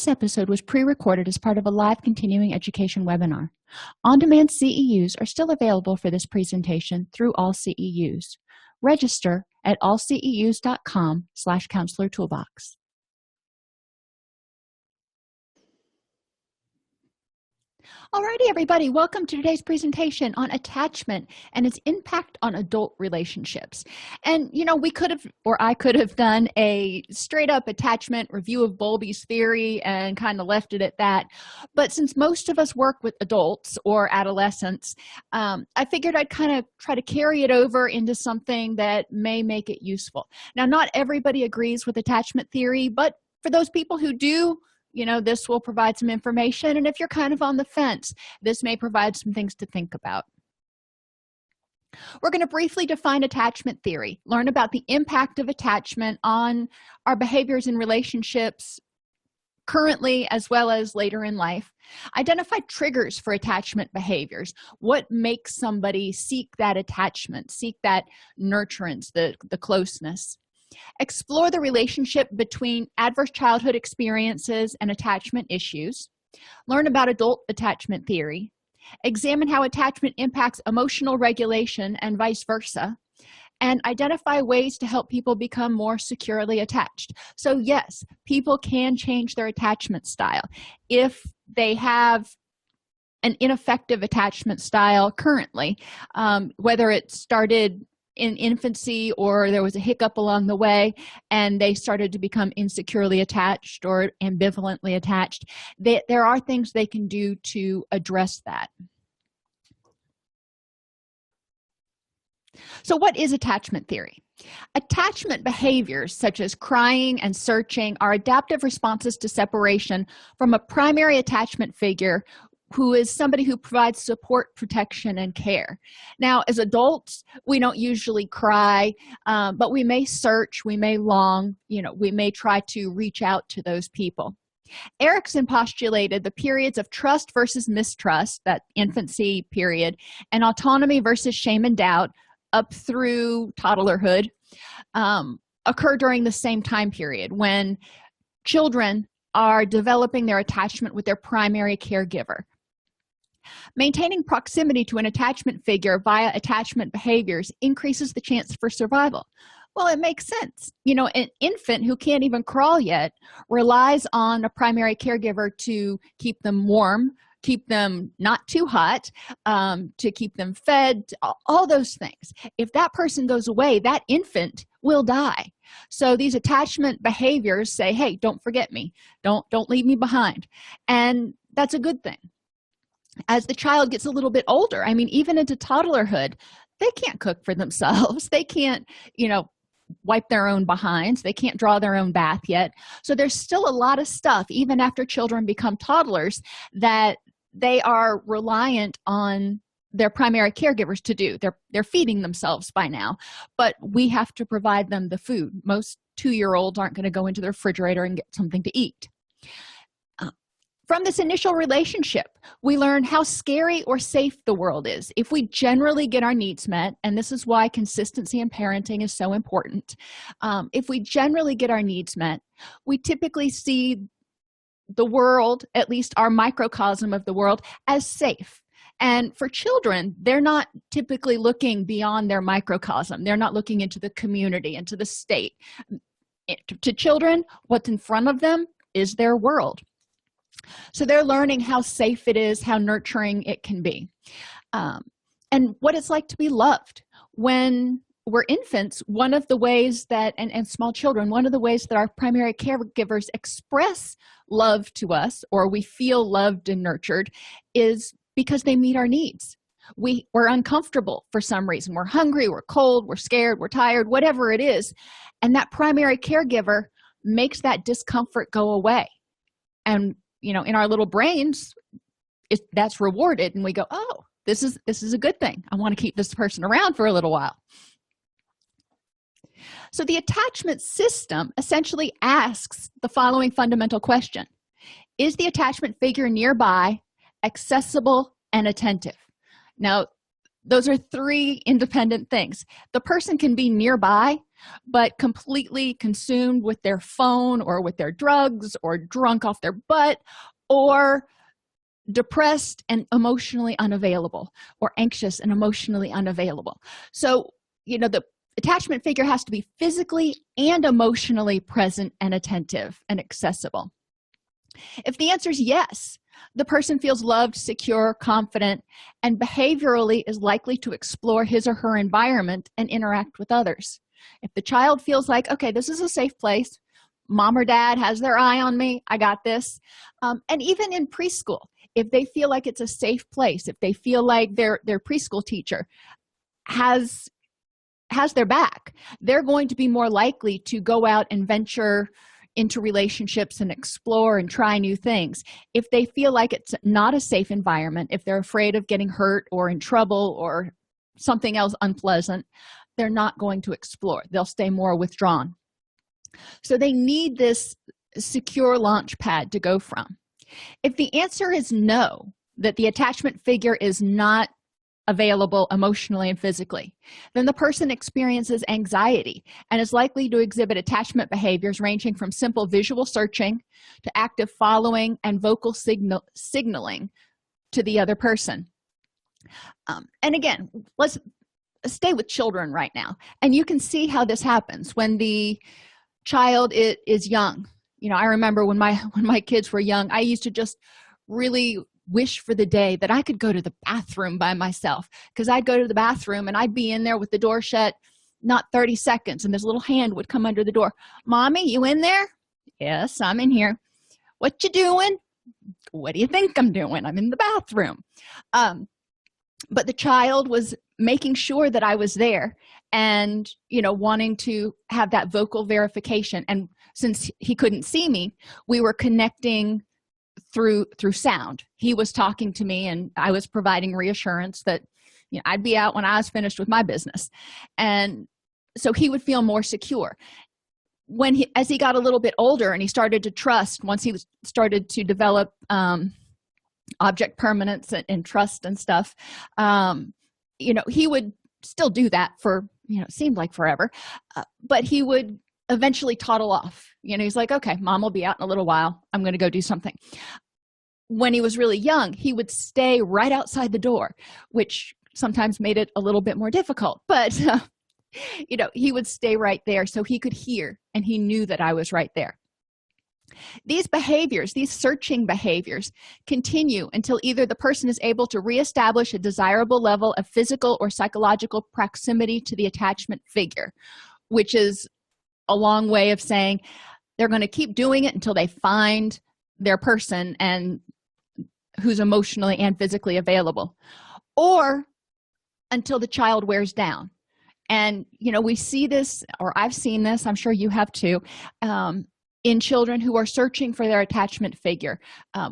This episode was pre-recorded as part of a live continuing education webinar. On-demand CEUs are still available for this presentation through AllCEUs. Register at allceus.com/counselor-toolbox. Alrighty, everybody, welcome to today's presentation on attachment and its impact on adult relationships. And, we could have, or I could have done a straight-up attachment review of Bowlby's theory and kind of left it at that. But since most of us work with adults or adolescents, I figured I'd kind of try to carry it over into something that may make it useful. Now, not everybody agrees with attachment theory, but for those people who do, this will provide some information, and if you're kind of on the fence, this may provide some things to think about. We're going to briefly define attachment theory, learn about the impact of attachment on our behaviors and relationships currently as well as later in life, identify triggers for attachment behaviors, what makes somebody seek that attachment, seek that nurturance, the closeness. Explore the relationship between adverse childhood experiences and attachment issues. Learn about adult attachment theory. Examine how attachment impacts emotional regulation and vice versa. And identify ways to help people become more securely attached. So yes, people can change their attachment style. If they have an ineffective attachment style currently, whether it started in infancy or there was a hiccup along the way and they started to become insecurely attached or ambivalently attached, there are things they can do to address that. So what is attachment theory? Attachment behaviors such as crying and searching are adaptive responses to separation from a primary attachment figure who is somebody who provides support, protection, and care. Now, as adults, we don't usually cry, but we may search, we may long, we may try to reach out to those people. Erickson postulated the periods of trust versus mistrust, that infancy period, and autonomy versus shame and doubt up through toddlerhood occur during the same time period when children are developing their attachment with their primary caregiver. Maintaining proximity to an attachment figure via attachment behaviors increases the chance for survival. Well, it makes sense. An infant who can't even crawl yet relies on a primary caregiver to keep them warm, keep them not too hot, to keep them fed, all those things. If that person goes away, that infant will die. So these attachment behaviors say, hey, don't forget me. Don't leave me behind. And that's a good thing. As the child gets a little bit older, even into toddlerhood, they can't cook for themselves. They can't, wipe their own behinds. They can't draw their own bath yet. So there's still a lot of stuff, even after children become toddlers, that they are reliant on their primary caregivers to do. They're feeding themselves by now, but we have to provide them the food. Most 2-year-olds aren't going to go into the refrigerator and get something to eat. From this initial relationship, we learn how scary or safe the world is. If we generally get our needs met, and this is why consistency in parenting is so important, if we generally get our needs met, we typically see the world, at least our microcosm of the world, as safe. And for children, they're not typically looking beyond their microcosm. They're not looking into the community, into the state. To children, what's in front of them is their world. So they're learning how safe it is, how nurturing it can be, and what it's like to be loved. When we're infants, one of the ways that, and small children, one of the ways that our primary caregivers express love to us, or we feel loved and nurtured, is because they meet our needs. We're uncomfortable for some reason. We're hungry, we're cold, we're scared, we're tired, whatever it is. And that primary caregiver makes that discomfort go away. And in our little brains, that's rewarded, and we go, oh, this is a good thing. I want to keep this person around for a little while. So the attachment system essentially asks the following fundamental question: is the attachment figure nearby, accessible, and attentive? Now, those are three independent things. The person can be nearby, but completely consumed with their phone or with their drugs or drunk off their butt or depressed and emotionally unavailable or anxious and emotionally unavailable. So, the attachment figure has to be physically and emotionally present and attentive and accessible. If the answer is yes, the person feels loved, secure, confident, and behaviorally is likely to explore his or her environment and interact with others. If the child feels like, okay, this is a safe place, mom or dad has their eye on me, I got this. And even in preschool, if they feel like it's a safe place, if they feel like their preschool teacher has their back, they're going to be more likely to go out and venture into relationships and explore and try new things. If they feel like it's not a safe environment, if they're afraid of getting hurt or in trouble or something else unpleasant, they're not going to explore. They'll stay more withdrawn. So they need this secure launch pad to go from. If the answer is no, that the attachment figure is not available emotionally and physically, then the person experiences anxiety and is likely to exhibit attachment behaviors ranging from simple visual searching to active following and vocal signaling to the other person. And again, let's stay with children right now. And you can see how this happens when the child is young. I remember when my kids were young, I used to just really wish for the day that I could go to the bathroom by myself, because I'd go to the bathroom and I'd be in there with the door shut not 30 seconds, and this little hand would come under the door. Mommy, you in there? Yes, I'm in here. What you doing? What do you think I'm doing? I'm in the bathroom. But the child was making sure that I was there and wanting to have that vocal verification. And since he couldn't see me, we were connecting through sound. He was talking to me and I was providing reassurance that I'd be out when I was finished with my business. And so he would feel more secure. As he got a little bit older and he started to trust, once he started to develop object permanence and trust and stuff, he would still do that for it seemed like forever, but he would eventually toddle off. He's like, okay, mom will be out in a little while, I'm going to go do something. When he was really young, he would stay right outside the door, which sometimes made it a little bit more difficult, but he would stay right there so he could hear and he knew that I was right there. These behaviors, these searching behaviors, continue until either the person is able to reestablish a desirable level of physical or psychological proximity to the attachment figure, which is a long way of saying they're going to keep doing it until they find their person and who's emotionally and physically available, or until the child wears down. And we see this, or I've seen this, I'm sure you have too, in children who are searching for their attachment figure,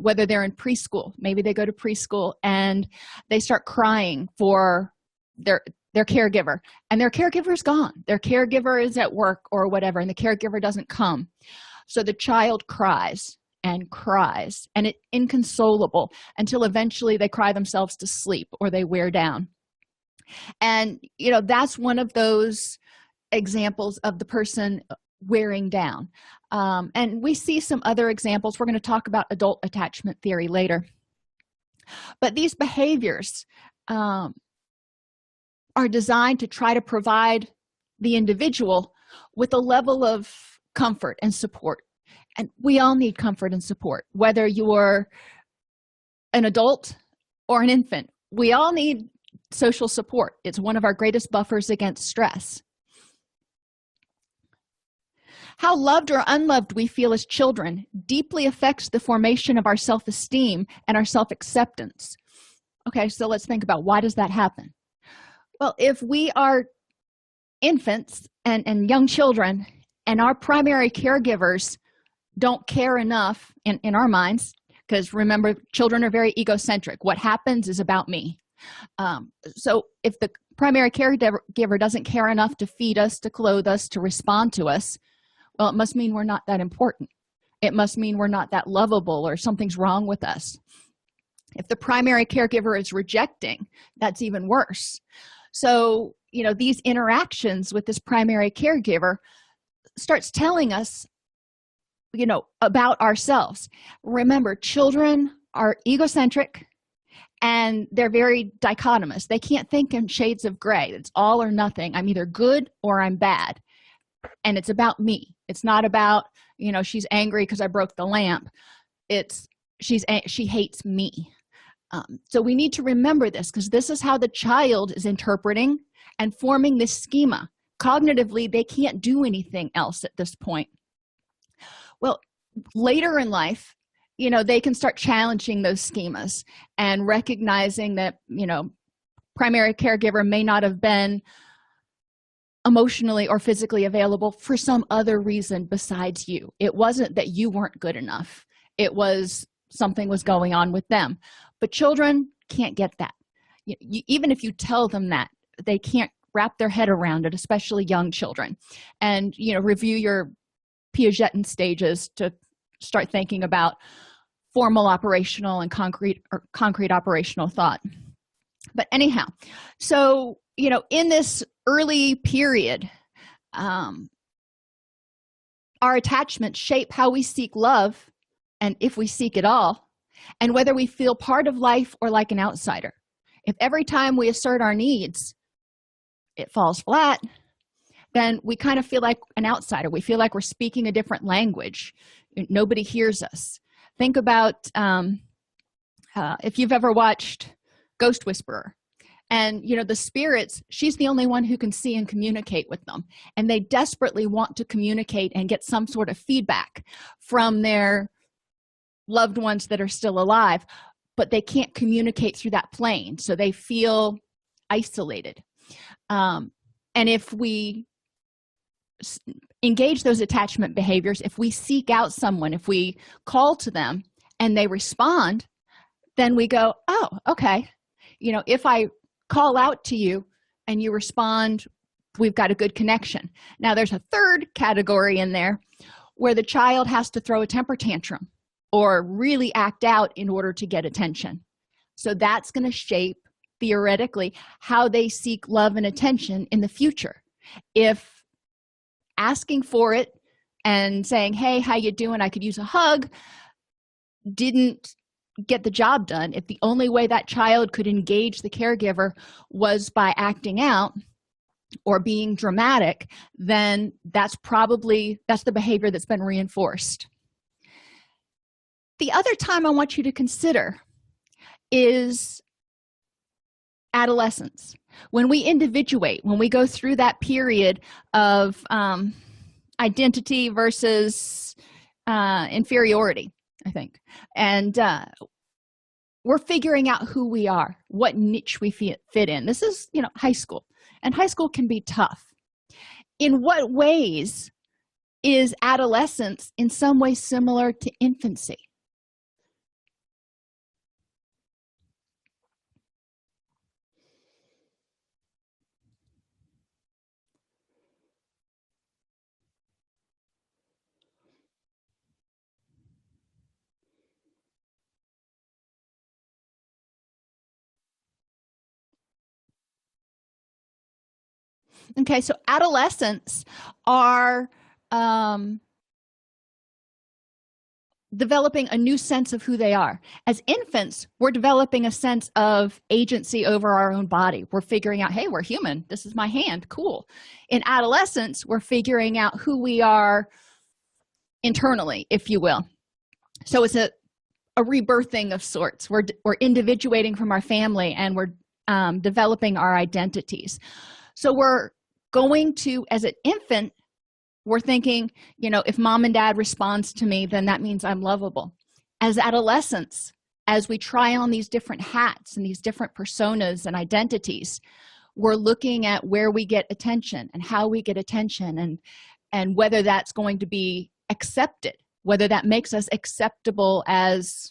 whether they're in preschool. Maybe they go to preschool and they start crying for their caregiver, and their caregiver is gone. Their caregiver is at work or whatever, and the caregiver doesn't come. So the child cries, and it's inconsolable until eventually they cry themselves to sleep or they wear down. And that's one of those examples of the person wearing down. And we see some other examples. We're going to talk about adult attachment theory later. But these behaviors are designed to try to provide the individual with a level of comfort and support. And we all need comfort and support, whether you're an adult or an infant. We all need social support. It's one of our greatest buffers against stress. How loved or unloved we feel as children deeply affects the formation of our self-esteem and our self-acceptance. Okay, so let's think about, why does that happen? Well, if we are infants and young children and our primary caregivers don't care enough in our minds, because remember, children are very egocentric. What happens is about me. So if the primary caregiver doesn't care enough to feed us, to clothe us, to respond to us, well, it must mean we're not that important. It must mean we're not that lovable, or something's wrong with us. If the primary caregiver is rejecting, that's even worse. So, these interactions with this primary caregiver starts telling us, about ourselves. Remember, children are egocentric and they're very dichotomous. They can't think in shades of gray. It's all or nothing. I'm either good or I'm bad. And it's about me. It's not about, she's angry because I broke the lamp. She hates me. So we need to remember this, because this is how the child is interpreting and forming this schema. Cognitively, they can't do anything else at this point. Well, later in life, they can start challenging those schemas and recognizing that, primary caregiver may not have been emotionally or physically available for some other reason besides you. It wasn't that you weren't good enough. It was something was going on with them. But children can't get that. Even if you tell them that, they can't wrap their head around it, especially young children. And, review your Piagetian stages to start thinking about formal operational and concrete operational thought. But anyhow, so in this early period, our attachments shape how we seek love, and if we seek it all, and whether we feel part of life or like an outsider. If every time we assert our needs it falls flat, then we kind of feel like an outsider. We feel like we're speaking a different language. Nobody hears us. Think about if you've ever watched Ghost Whisperer, and the spirits, she's the only one who can see and communicate with them, and they desperately want to communicate and get some sort of feedback from their loved ones that are still alive, but they can't communicate through that plane, so they feel isolated. And if we engage those attachment behaviors, if we seek out someone, if we call to them and they respond, then we go, oh, okay, if I call out to you and you respond, we've got a good connection. Now there's a third category in there where the child has to throw a temper tantrum or really act out in order to get attention. So that's going to shape, theoretically, how they seek love and attention in the future. If asking for it and saying, hey, how you doing, I could use a hug, didn't get the job done, if the only way that child could engage the caregiver was by acting out or being dramatic, then that's the behavior that's been reinforced. The other time I want you to consider is adolescence. When we individuate, when we go through that period of identity versus inferiority, I think, and we're figuring out who we are, what niche we fit in. This is, high school, and high school can be tough. In what ways is adolescence in some way similar to infancy? Okay, so adolescents are developing a new sense of who they are. As infants, we're developing a sense of agency over our own body. We're figuring out, hey, we're human. This is my hand. Cool. In adolescence, we're figuring out who we are internally, if you will. So it's a rebirthing of sorts. We're individuating from our family, and we're developing our identities. So we're going to, as an infant, we're thinking, if mom and dad responds to me, then that means I'm lovable. As adolescents, as we try on these different hats and these different personas and identities, we're looking at where we get attention and how we get attention, and whether that's going to be accepted, whether that makes us acceptable as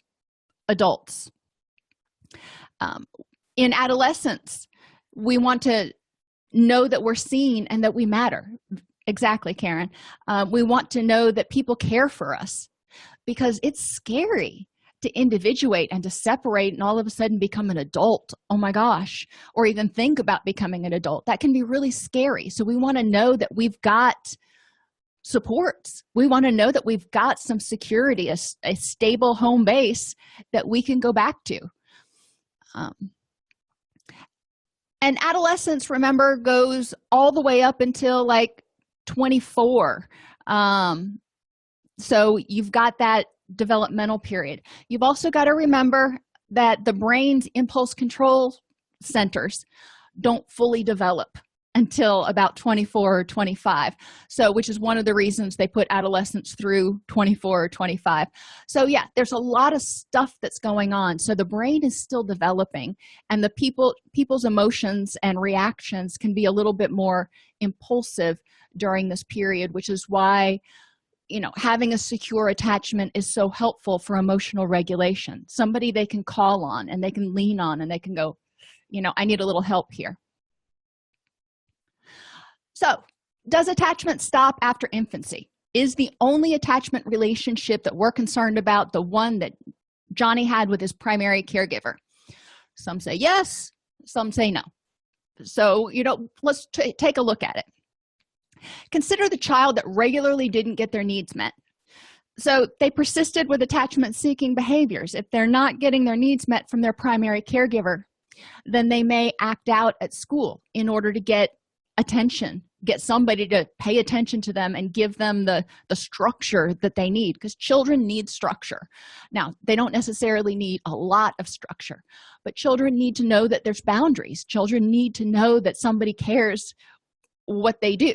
adults. In adolescence, we want to know that we're seen and that we matter. Exactly, Karen. We want to know that people care for us, because it's scary to individuate and to separate and all of a sudden become an adult, oh my gosh, or even think about becoming an adult, that can be really scary. So we want to know that we've got supports. We want to know that we've got some security, a stable home base that we can go back to. And adolescence, remember, goes all the way up until like 24. So you've got that developmental period. You've also got to remember that the brain's impulse control centers don't fully develop until about 24 or 25. So, which is one of the reasons they put adolescents through 24 or 25. So yeah, there's a lot of stuff that's going on. So the brain is still developing, and the people's emotions and reactions can be a little bit more impulsive during this period, which is why, you know, having a secure attachment is so helpful for emotional regulation. Somebody they can call on and they can lean on and they can go, you know, I need a little help here. So, does attachment stop after infancy? Is the only attachment relationship that we're concerned about the one that Johnny had with his primary caregiver? Some say yes, some say no. So, you know, let's take a look at it. Consider the child that regularly didn't get their needs met. So they persisted with attachment-seeking behaviors. If they're not getting their needs met from their primary caregiver, then they may act out at school in order to get attention, get somebody to pay attention to them and give them the structure that they need, because children need structure. Now, they don't necessarily need a lot of structure, but children need to know that there's boundaries. Children need to know that somebody cares what they do.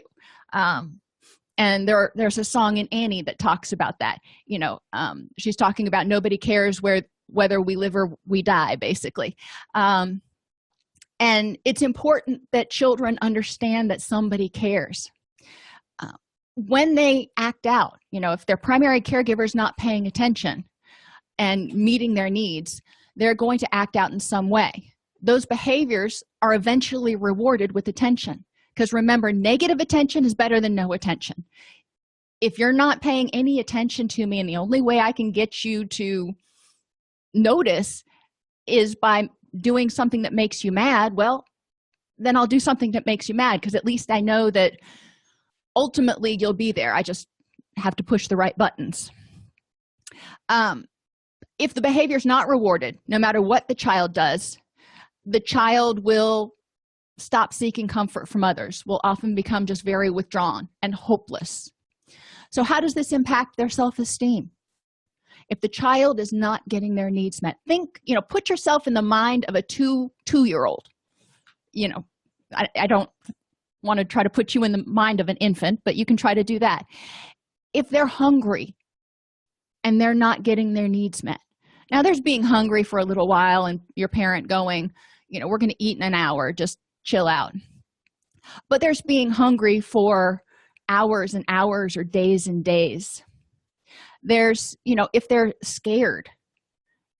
And there's a song in Annie that talks about that. You know, she's talking about nobody cares whether we live or we die, basically. And it's important that children understand that somebody cares. When they act out, you know, if their primary caregiver is not paying attention and meeting their needs, they're going to act out in some way. Those behaviors are eventually rewarded with attention. Because remember, negative attention is better than no attention. If you're not paying any attention to me and the only way I can get you to notice is by doing something that makes you mad, well, then I'll do something that makes you mad, because at least I know that ultimately you'll be there. I just have to push the right buttons. If the behavior is not rewarded, no matter what the child does, the child will stop seeking comfort from others, will often become just very withdrawn and hopeless. So how does this impact their self-esteem? If the child is not getting their needs met, think, you know, put yourself in the mind of a two-year-old. You know, I don't want to try to put you in the mind of an infant, but you can try to do that. If they're hungry and they're not getting their needs met. Now, there's being hungry for a little while and your parent going, you know, we're going to eat in an hour, just chill out. But there's being hungry for hours and hours or days and days. There's, you know, if they're scared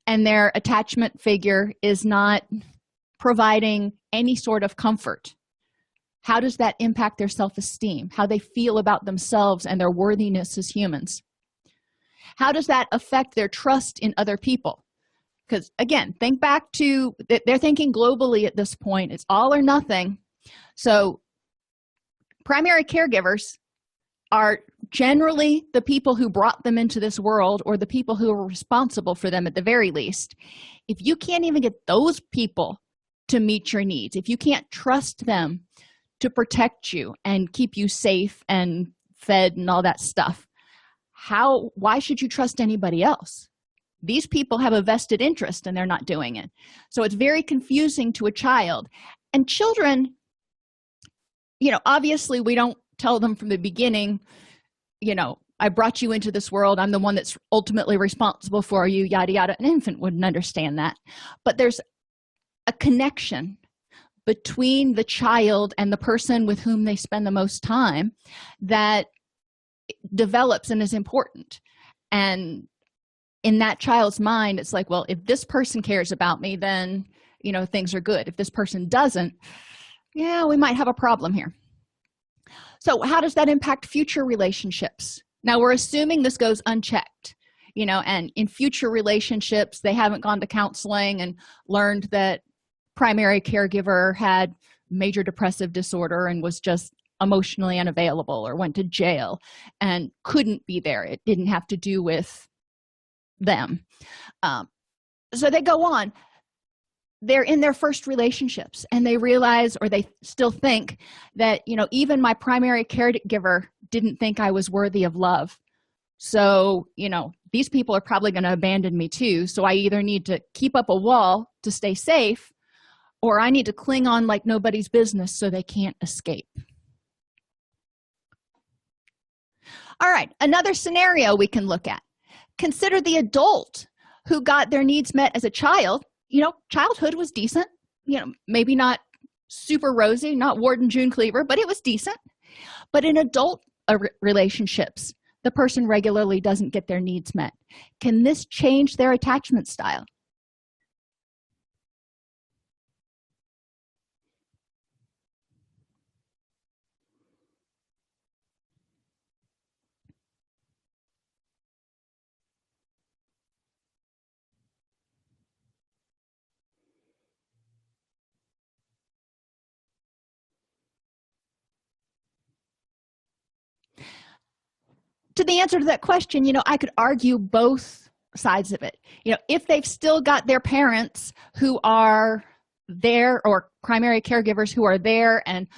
and their attachment figure is not providing any sort of comfort, how does that impact their self-esteem, how they feel about themselves and their worthiness as humans? How does that affect their trust in other people? Because again, think back to, they're thinking globally at this point. It's all or nothing. So primary caregivers are generally the people who brought them into this world, or the people who are responsible for them at the very least. If you can't even get those people to meet your needs, if you can't trust them to protect you and keep you safe and fed and all that stuff, why should you trust anybody else? These people have a vested interest and they're not doing it. So it's very confusing to a child. And children, you know, obviously we don't tell them from the beginning, you know, I brought you into this world, I'm the one that's ultimately responsible for you, yada yada. An infant wouldn't understand that. But there's a connection between the child and the person with whom they spend the most time that develops and is important. And in that child's mind, it's like, well, if this person cares about me, then, you know, things are good. If this person doesn't, yeah, we might have a problem here. So how does that impact future relationships? Now, we're assuming this goes unchecked. and in future relationships they haven't gone to counseling and learned that primary caregiver had major depressive disorder and was just emotionally unavailable, or went to jail and couldn't be there. It didn't have to do with them. So they go on. They're in their first relationships and they realize, or they still think that, even my primary caregiver didn't think I was worthy of love. So, these people are probably going to abandon me too. So I either need to keep up a wall to stay safe, or I need to cling on like nobody's business so they can't escape. All right, another scenario we can look at. Consider the adult who got their needs met as a child. Childhood was decent, maybe not super rosy, not Ward and June Cleaver, but it was decent. But in adult relationships, the person regularly doesn't get their needs met. Can this change their attachment style? To the answer to that question, I could argue both sides of it. If they've still got their parents who are there, or primary caregivers who are there and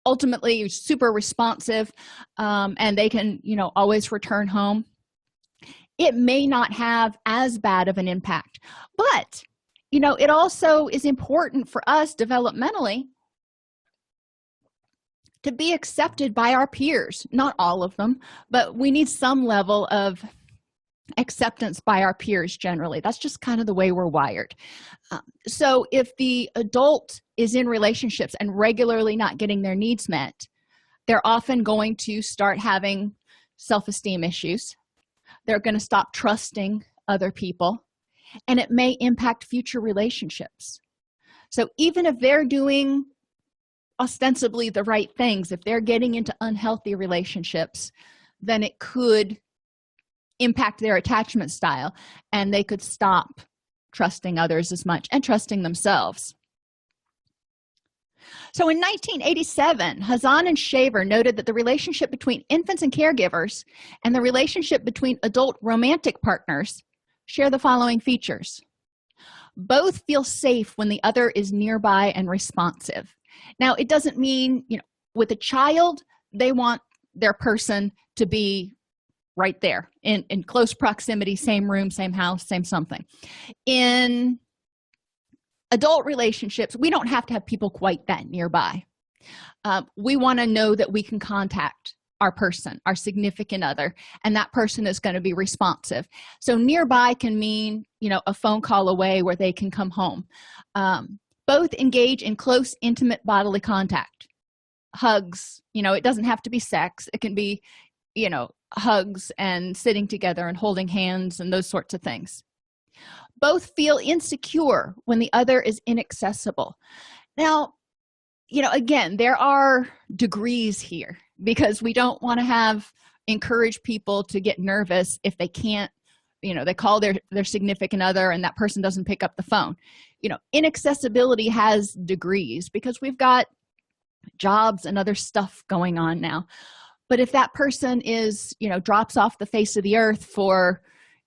ultimately super responsive, and they can, always return home, it may not have as bad of an impact. But, it also is important for us developmentally to be accepted by our peers. Not all of them, but we need some level of acceptance by our peers generally. That's just kind of the way we're wired. So if the adult is in relationships and regularly not getting their needs met, they're often going to start having self-esteem issues. They're going to stop trusting other people, and it may impact future relationships. So even if they're doing ostensibly the right things, if they're getting into unhealthy relationships, then it could impact their attachment style, and they could stop trusting others as much and trusting themselves. So in 1987, Hazan and Shaver noted that the relationship between infants and caregivers and the relationship between adult romantic partners share the following features. Both feel safe when the other is nearby and responsive. Now, it doesn't mean, with a child, they want their person to be right there in close proximity, same room, same house, same something. In adult relationships, we don't have to have people quite that nearby. We want to know that we can contact our person, our significant other, and that person is going to be responsive. So nearby can mean, a phone call away where they can come home. Both engage in close, intimate bodily contact. Hugs, it doesn't have to be sex. It can be, hugs and sitting together and holding hands and those sorts of things. Both feel insecure when the other is inaccessible. Now, again, there are degrees here, because we don't want to encourage people to get nervous if they can't, they call their significant other and that person doesn't pick up the phone. Inaccessibility has degrees because we've got jobs and other stuff going on now. But if that person is, drops off the face of the earth for,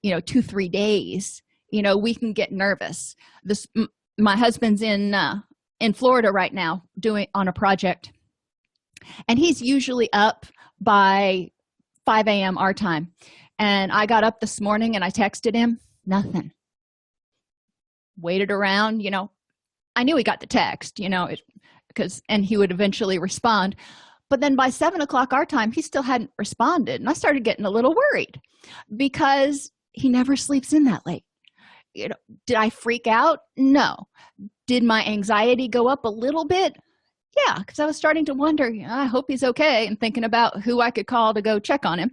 2-3 days, we can get nervous. My husband's in Florida right now doing on a project, and he's usually up by 5 a.m. our time. And I got up this morning and I texted him, nothing. Waited around, I knew he got the text, and he would eventually respond. But then by 7 o'clock our time, he still hadn't responded. And I started getting a little worried because he never sleeps in that late. Did I freak out? No. Did my anxiety go up a little bit? Yeah, because I was starting to wonder, I hope he's okay, and thinking about who I could call to go check on him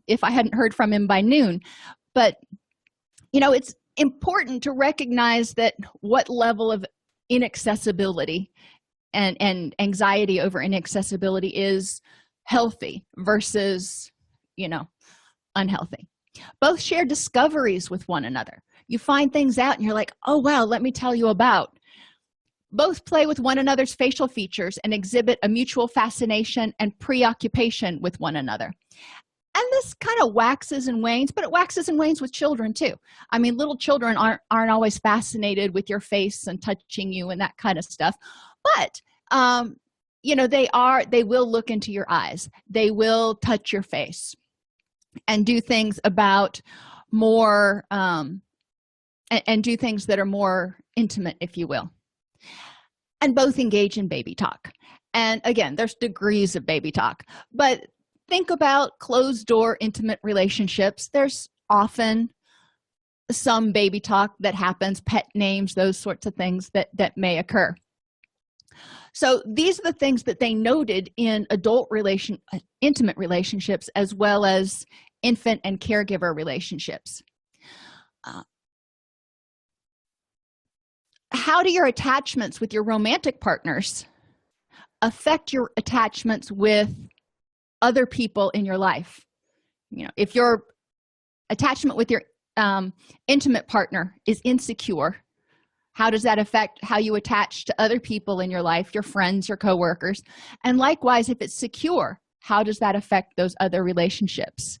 if I hadn't heard from him by noon. But, it's important to recognize that what level of inaccessibility and anxiety over inaccessibility is healthy versus, unhealthy. Both share discoveries with one another. You find things out and you're like, oh wow, let me tell you about. Both play with one another's facial features and exhibit a mutual fascination and preoccupation with one another. And this kind of waxes and wanes, but it waxes and wanes with children too. I mean, little children aren't always fascinated with your face and touching you and that kind of stuff, but they will look into your eyes. They will touch your face and do things about more and do things that are more intimate, if you will. And both engage in baby talk. And again, there's degrees of baby talk, but think about closed door intimate relationships. There's often some baby talk that happens, pet names, those sorts of things that may occur. So these are the things that they noted in intimate relationships, as well as infant and caregiver relationships. How do your attachments with your romantic partners affect your attachments with other people in your life? If your attachment with your intimate partner is insecure, how does that affect how you attach to other people in your life, your friends, your coworkers? And likewise, if it's secure, how does that affect those other relationships?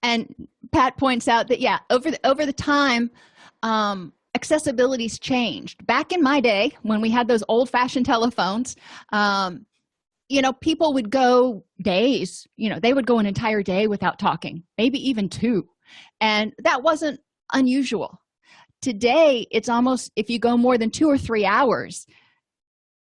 And Pat points out that, yeah, over the time, accessibility's changed. Back in my day, when we had those old-fashioned telephones, people would go days, they would go an entire day without talking, maybe even 2. And that wasn't unusual. Today, it's almost, if you go more than 2 or 3 hours,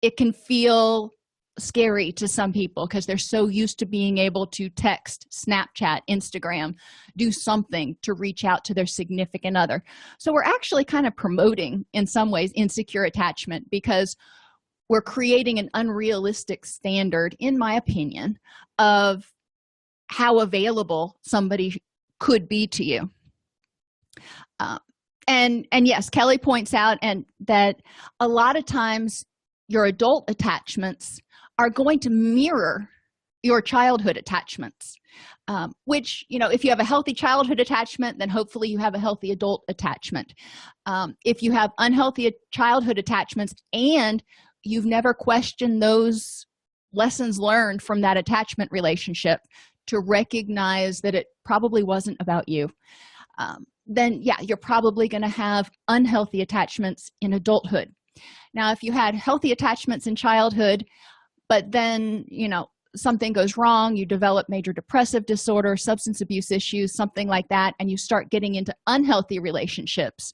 it can feel scary to some people because they're so used to being able to text, Snapchat, Instagram, do something to reach out to their significant other. So we're actually kind of promoting, in some ways, insecure attachment because we're creating an unrealistic standard, in my opinion, of how available somebody could be to you. And yes, Kelly points out that a lot of times your adult attachments are going to mirror your childhood attachments, which, if you have a healthy childhood attachment, then hopefully you have a healthy adult attachment. If you have unhealthy childhood attachments and you've never questioned those lessons learned from that attachment relationship to recognize that it probably wasn't about you, then yeah, you're probably going to have unhealthy attachments in adulthood. Now, if you had healthy attachments in childhood, but then, something goes wrong, you develop major depressive disorder, substance abuse issues, something like that, and you start getting into unhealthy relationships,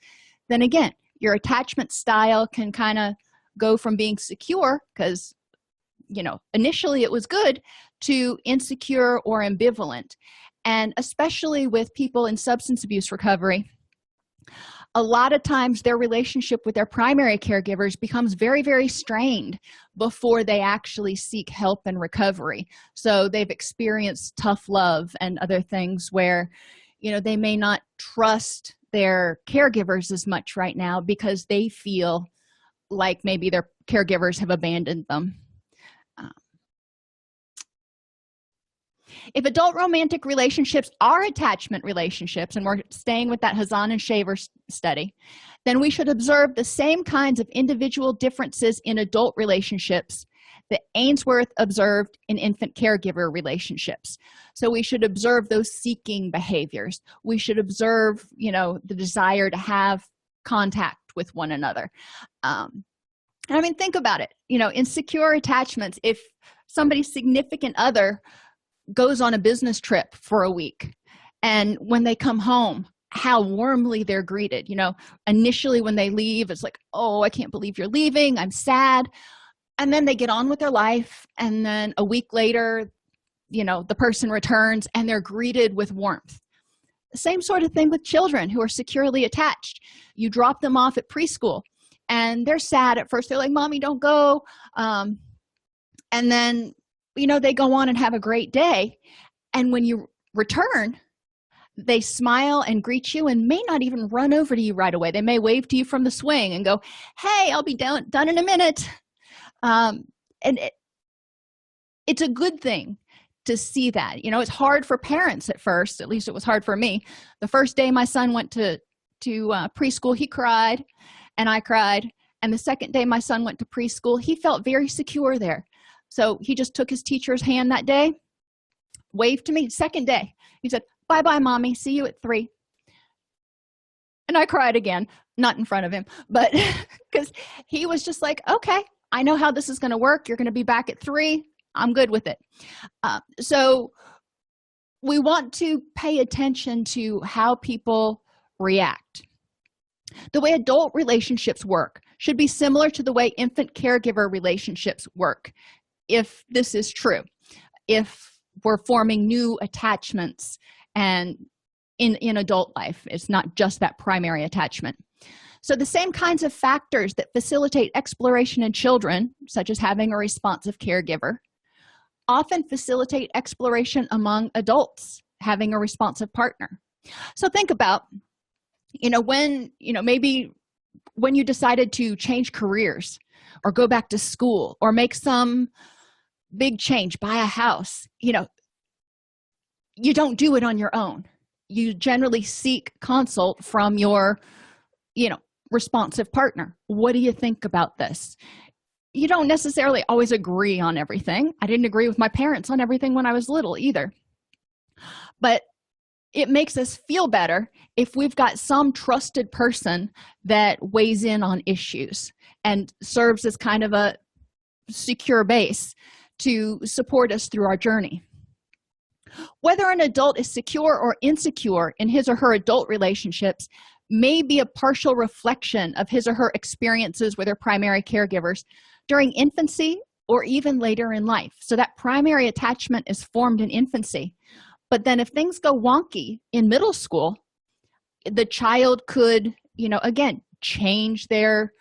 then again, your attachment style can kind of go from being secure, because, initially it was good, to insecure or ambivalent. And especially with people in substance abuse recovery, a lot of times their relationship with their primary caregivers becomes very, very strained before they actually seek help and recovery. So they've experienced tough love and other things where, they may not trust their caregivers as much right now because they feel like maybe their caregivers have abandoned them. If adult romantic relationships are attachment relationships, and we're staying with that Hazan and Shaver study, then we should observe the same kinds of individual differences in adult relationships that Ainsworth observed in infant caregiver relationships. So we should observe those seeking behaviors. We should observe, the desire to have contact with one another. Think about it. In secure attachments, if somebody's significant other goes on a business trip for a week, and when they come home, how warmly they're greeted. Initially when they leave, it's like, oh, I can't believe you're leaving, I'm sad. And then they get on with their life, and then a week later, the person returns and they're greeted with warmth. The same sort of thing with children who are securely attached. You drop them off at preschool and they're sad at first. They're like, Mommy, don't go. And then they go on and have a great day. And when you return, they smile and greet you and may not even run over to you right away. They may wave to you from the swing and go, hey, I'll be done in a minute. And it's a good thing to see that. It's hard for parents at first. At least it was hard for me. The first day my son went to preschool, he cried and I cried. And the second day my son went to preschool, he felt very secure there. So he just took his teacher's hand that day, waved to me. Second day, he said, bye-bye, mommy. See you at 3. And I cried again, not in front of him, but because he was just like, okay, I know how this is going to work. You're going to be back at 3. I'm good with it. So we want to pay attention to how people react. The way adult relationships work should be similar to the way infant caregiver relationships work, if this is true. If we're forming new attachments and in adult life, it's not just that primary attachment. So the same kinds of factors that facilitate exploration in children, such as having a responsive caregiver, often facilitate exploration among adults, having a responsive partner. So think about, maybe when you decided to change careers or go back to school or make some big change, buy a house, you don't do it on your own. You generally seek consult from your, responsive partner. What do you think about this? You don't necessarily always agree on everything. I didn't agree with my parents on everything when I was little either. But it makes us feel better if we've got some trusted person that weighs in on issues and serves as kind of a secure base to support us through our journey. Whether an adult is secure or insecure in his or her adult relationships may be a partial reflection of his or her experiences with their primary caregivers during infancy or even later in life. So that primary attachment is formed in infancy. But then if things go wonky in middle school, the child could, again, change their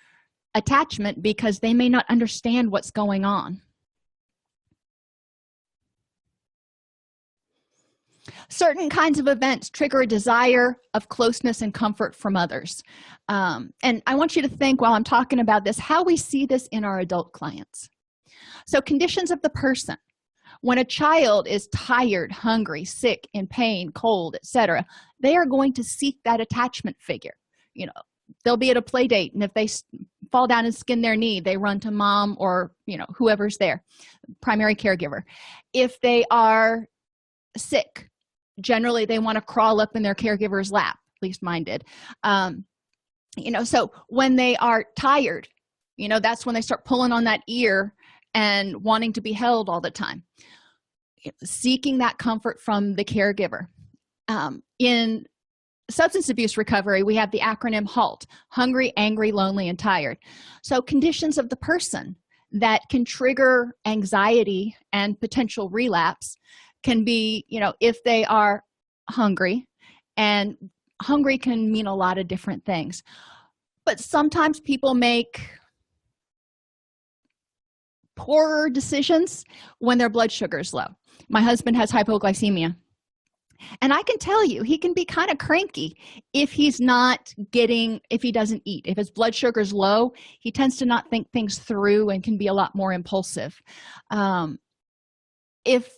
attachment because they may not understand what's going on. Certain kinds of events trigger a desire of closeness and comfort from others. And I want you to think while I'm talking about this, how we see this in our adult clients. So conditions of the person. When a child is tired, hungry, sick, in pain, cold, etc., they are going to seek that attachment figure. They'll be at a play date, and if they fall down and skin their knee, they run to mom or, whoever's there, primary caregiver. If they are sick, generally they want to crawl up in their caregiver's lap. At least mine did. So when they are tired, that's when they start pulling on that ear and wanting to be held all the time, seeking that comfort from the caregiver. In substance abuse recovery, we have the acronym HALT: hungry, angry, lonely, and tired. So conditions of the person that can trigger anxiety and potential relapse can be, if they are hungry, and hungry can mean a lot of different things. But sometimes people make poorer decisions when their blood sugar is low. My husband has hypoglycemia, and I can tell you he can be kind of cranky if he doesn't eat. If his blood sugar is low, he tends to not think things through and can be a lot more impulsive. If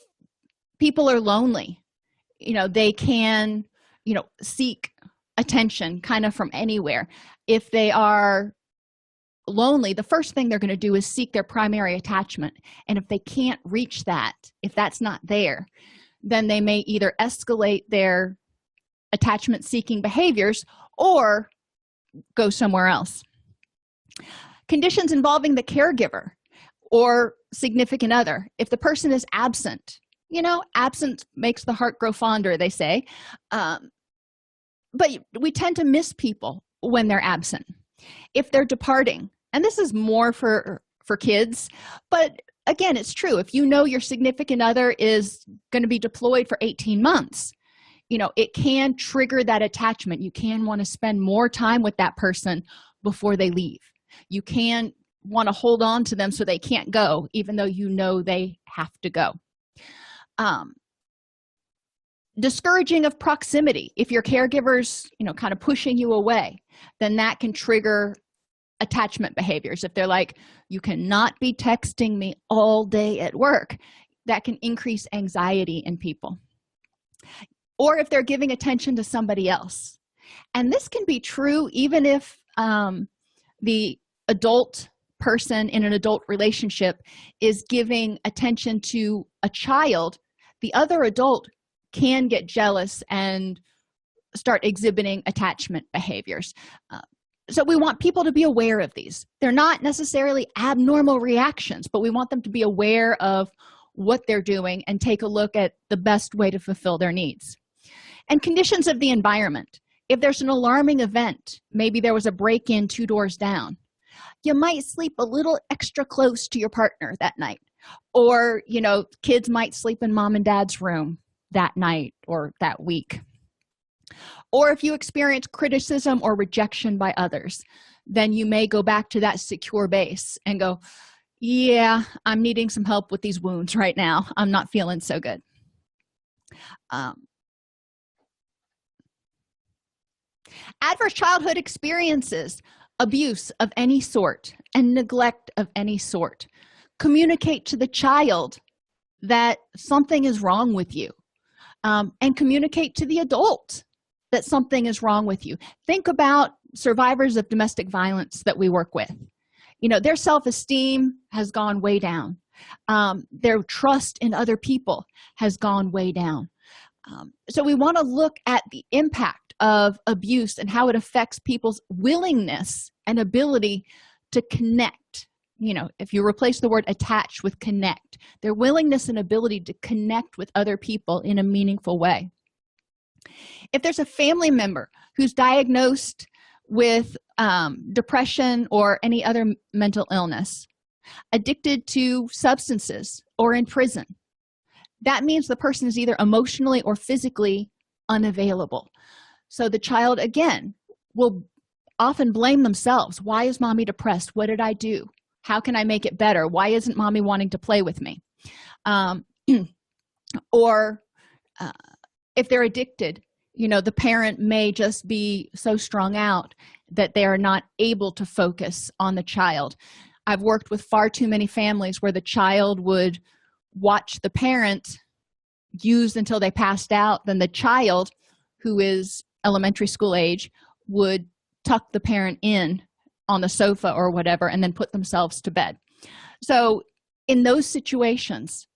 people are lonely, they can seek attention kind of from anywhere. If they are lonely, the first thing they're going to do is seek their primary attachment. And if they can't reach that, if that's not there, then they may either escalate their attachment seeking behaviors or go somewhere else. Conditions involving the caregiver or significant other. If the person is absent, absence makes the heart grow fonder, they say. But we tend to miss people when they're absent. If they're departing, and this is more for kids, but again, it's true. If your significant other is going to be deployed for 18 months, it can trigger that attachment. You can want to spend more time with that person before they leave. You can want to hold on to them so they can't go, even though they have to go. Discouraging of proximity. If your caregiver's, kind of pushing you away, then that can trigger attachment behaviors. If they're like, you cannot be texting me all day at work, that can increase anxiety in people. Or if they're giving attention to somebody else. And this can be true even if the adult person in an adult relationship is giving attention to a child. The other adult can get jealous and start exhibiting attachment behaviors. So we want people to be aware of these. They're not necessarily abnormal reactions, but we want them to be aware of what they're doing and take a look at the best way to fulfill their needs. And conditions of the environment. If there's an alarming event, maybe there was a break-in 2 doors down, you might sleep a little extra close to your partner that night. Or, kids might sleep in mom and dad's room that night or that week. Or if you experience criticism or rejection by others, then you may go back to that secure base and go, yeah, I'm needing some help with these wounds right now. I'm not feeling so good. Adverse childhood experiences, abuse of any sort, and neglect of any sort. Communicate to the child that something is wrong with you, and communicate to the adult that something is wrong with you. Think about survivors of domestic violence that we work with. Their self-esteem has gone way down. Their trust in other people has gone way down. So we want to look at the impact of abuse and how it affects people's willingness and ability to connect. If you replace the word attach with connect, their willingness and ability to connect with other people in a meaningful way. If there's a family member who's diagnosed with depression or any other mental illness, addicted to substances, or in prison, that means the person is either emotionally or physically unavailable. So the child, again, will often blame themselves. Why is mommy depressed? What did I do? How can I make it better? Why isn't mommy wanting to play with me? Or if they're addicted, the parent may just be so strung out that they are not able to focus on the child. I've worked with far too many families where the child would watch the parent use until they passed out. Then the child, who is elementary school age, would tuck the parent in on the sofa or whatever and then put themselves to bed. So in those situations,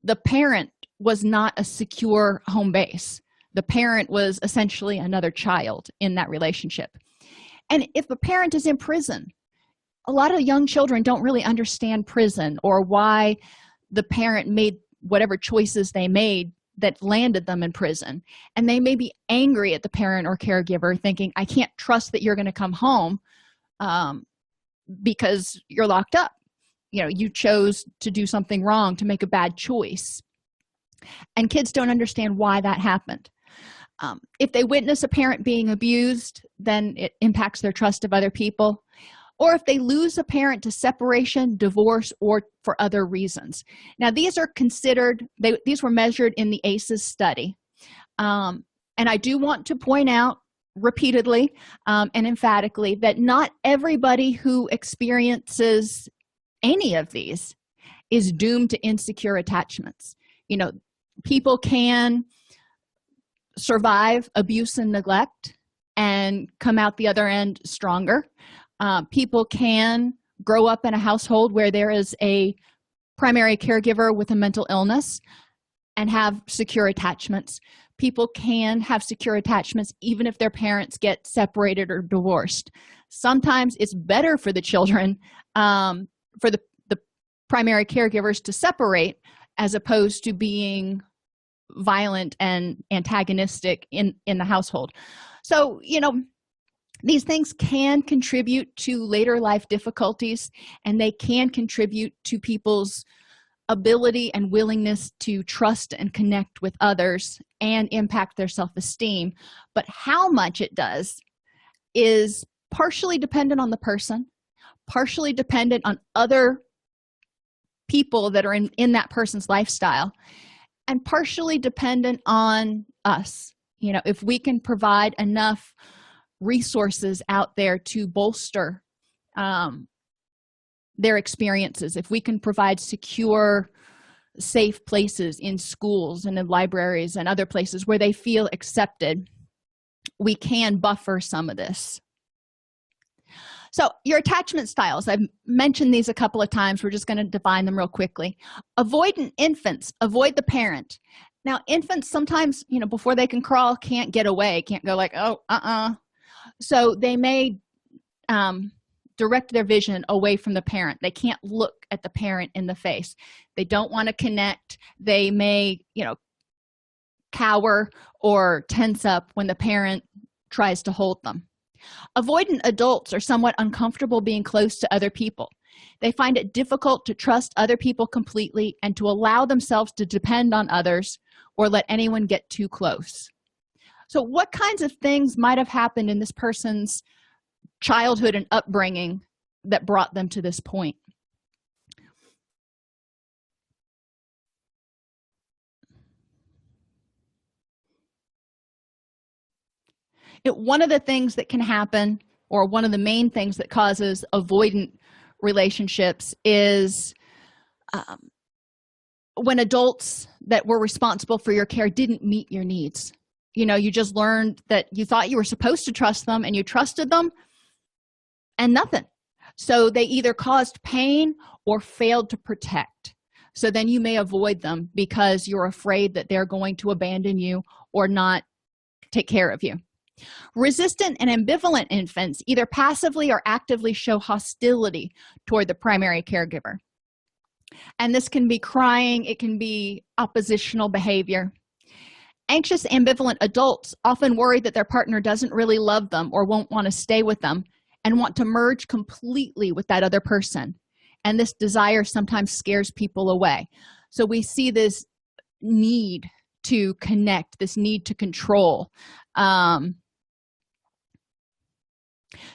the parent was not a secure home base. The parent was essentially another child in that relationship. And if a parent is in prison, a lot of young children don't really understand prison or why the parent made whatever choices they made that landed them in prison. And they may be angry at the parent or caregiver thinking, I can't trust that you're going to come home because you're locked up. You chose to do something wrong, to make a bad choice. And kids don't understand why that happened. If they witness a parent being abused, then it impacts their trust of other people. Or if they lose a parent to separation, divorce, or for other reasons. Now, these are considered, these were measured in the ACEs study. And I do want to point out repeatedly and emphatically that not everybody who experiences any of these is doomed to insecure attachments. People can survive abuse and neglect and come out the other end stronger. People can grow up in a household where there is a primary caregiver with a mental illness and have secure attachments. People can have secure attachments even if their parents get separated or divorced. Sometimes it's better for the children, for the primary caregivers to separate as opposed to being violent and antagonistic in the household. So, these things can contribute to later life difficulties, and they can contribute to people's ability and willingness to trust and connect with others and impact their self-esteem. But how much it does is partially dependent on the person, partially dependent on other people that are in that person's lifestyle, and partially dependent on us. If we can provide enough resources out there to bolster their experiences, if we can provide secure, safe places in schools and in libraries and other places where they feel accepted, we can buffer some of this. So your attachment styles, I've mentioned these a couple of times. We're just going to define them real quickly. Avoidant infants avoid the parent. Now, infants sometimes, before they can crawl, can't get away, can't go like, oh, So they may direct their vision away from the parent. They can't look at the parent in the face. They don't want to connect. They may, cower or tense up when the parent tries to hold them. Avoidant adults are somewhat uncomfortable being close to other people. They find it difficult to trust other people completely and to allow themselves to depend on others or let anyone get too close. So what kinds of things might have happened in this person's childhood and upbringing that brought them to this point? One of the things that can happen, or one of the main things that causes avoidant relationships, is when adults that were responsible for your care didn't meet your needs. You just learned that you thought you were supposed to trust them and you trusted them and nothing. So they either caused pain or failed to protect. So then you may avoid them because you're afraid that they're going to abandon you or not take care of you. Resistant and ambivalent infants either passively or actively show hostility toward the primary caregiver. And this can be crying, it can be oppositional behavior. Anxious, ambivalent adults often worry that their partner doesn't really love them or won't want to stay with them and want to merge completely with that other person. And this desire sometimes scares people away. So we see this need to connect, this need to control.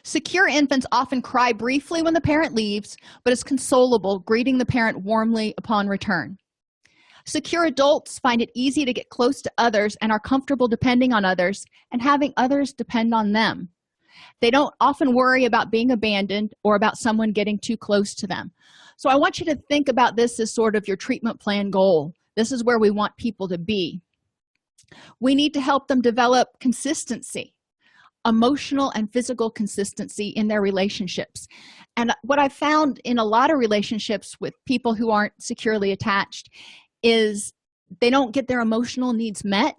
Secure infants often cry briefly when the parent leaves, but is consolable, greeting the parent warmly upon return. Secure adults find it easy to get close to others and are comfortable depending on others and having others depend on them. They don't often worry about being abandoned or about someone getting too close to them. So I want you to think about this as sort of your treatment plan goal. This is where we want people to be. We need to help them develop consistency, emotional and physical consistency in their relationships. And what I found in a lot of relationships with people who aren't securely attached is they don't get their emotional needs met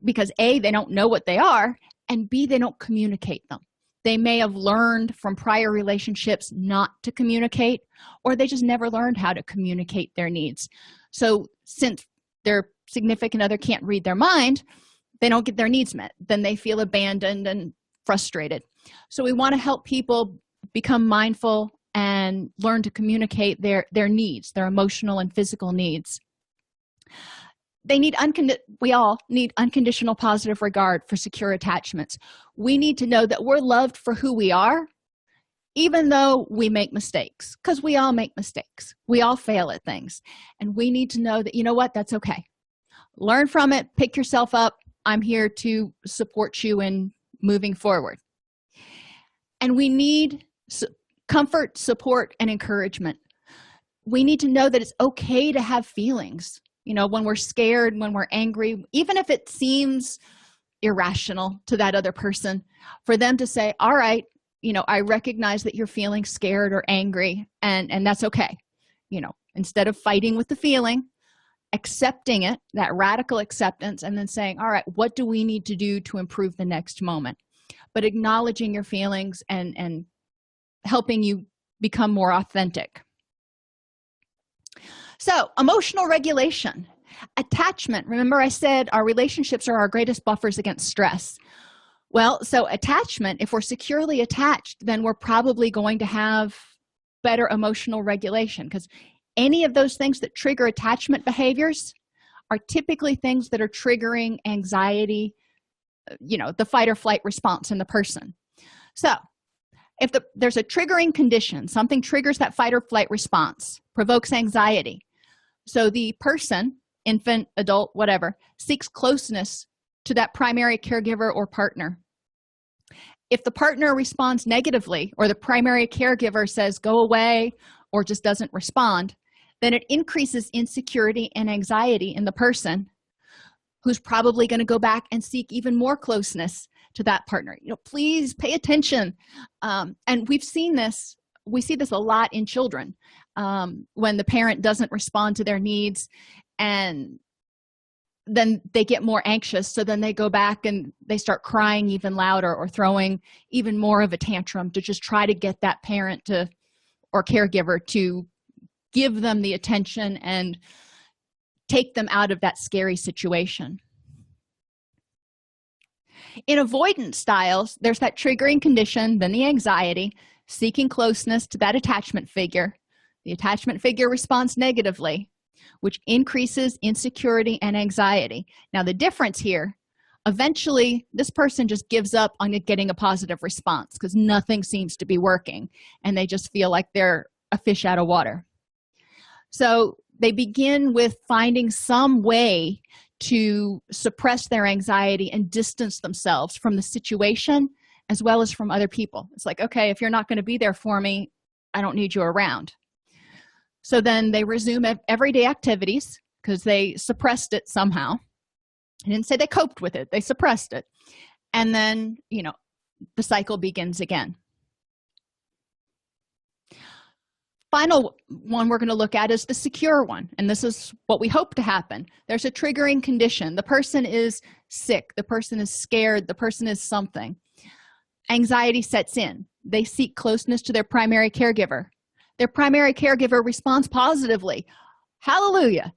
because A, they don't know what they are, and B, they don't communicate them. They may have learned from prior relationships not to communicate, or they just never learned how to communicate their needs. So since their significant other can't read their mind, they don't get their needs met. Then they feel abandoned and frustrated. So we want to help people become mindful and learn to communicate their needs, their emotional and physical needs. We all need unconditional positive regard for secure attachments. We need to know that we're loved for who we are, even though we make mistakes, because we all make mistakes. We all fail at things. And we need to know that, you know what, that's okay. Learn from it, pick yourself up. I'm here to support you in moving forward. And we need comfort, support, and encouragement. We need to know that it's okay to have feelings. When we're scared, when we're angry, even if it seems irrational to that other person, for them to say, all right, I recognize that you're feeling scared or angry, and that's okay. Instead of fighting with the feeling, accepting it, that radical acceptance, and then saying, all right, what do we need to do to improve the next moment? But acknowledging your feelings and helping you become more authentic. So, emotional regulation. Attachment. Remember I said our relationships are our greatest buffers against stress. Well, so attachment, if we're securely attached, then we're probably going to have better emotional regulation, because any of those things that trigger attachment behaviors are typically things that are triggering anxiety, the fight or flight response in the person. So if there's a triggering condition, something triggers that fight or flight response, provokes anxiety. So the person infant, adult, whatever, seeks closeness to that primary caregiver or partner. If the partner responds negatively, or the primary caregiver says go away or just doesn't respond, then it increases insecurity and anxiety in the person, who's probably going to go back and seek even more closeness to that partner. Please pay attention. And we see this a lot in children, when the parent doesn't respond to their needs, and then they get more anxious. So then they go back and they start crying even louder or throwing even more of a tantrum to just try to get that parent or caregiver to give them the attention and take them out of that scary situation. In avoidant styles, there's that triggering condition, then the anxiety, seeking closeness to that attachment figure. The attachment figure responds negatively, which increases insecurity and anxiety. Now, the difference here, eventually, this person just gives up on getting a positive response because nothing seems to be working, and they just feel like they're a fish out of water. So they begin with finding some way to suppress their anxiety and distance themselves from the situation as well as from other people. It's like, okay, if you're not going to be there for me, I don't need you around. So then they resume everyday activities because they suppressed it somehow. I didn't say they coped with it, they suppressed it. And then, the cycle begins again. Final one we're going to look at is the secure one, and this is what we hope to happen. There's a triggering condition. The person is sick, the person is scared, the person is something. Anxiety sets in. They seek closeness to their primary caregiver. Their primary caregiver responds positively. Hallelujah.